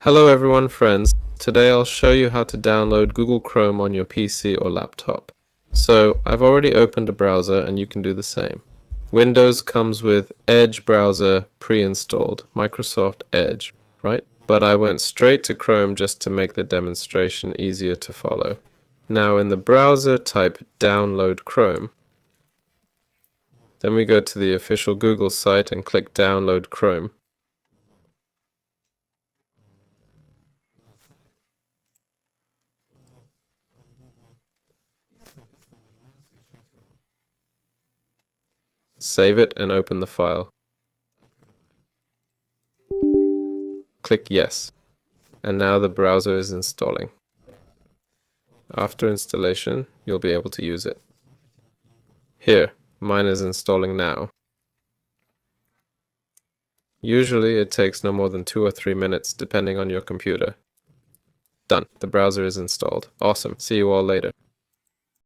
Hello everyone, friends. Today I'll show you how to download Google Chrome on your PC or laptop. So I've already opened a browser and you can do the same. Windows comes with Edge browser pre-installed, Microsoft Edge, right? But I went straight to Chrome just to make the demonstration easier to follow. Now in the browser type download Chrome. Then we go to the official Google site and click download Chrome. Save it and open the file. Click yes. And now the browser is installing. After installation, you'll be able to use it. Here, mine is installing now. Usually it takes no more than 2 or 3 minutes depending on your computer. Done. The browser is installed. Awesome. See you all later.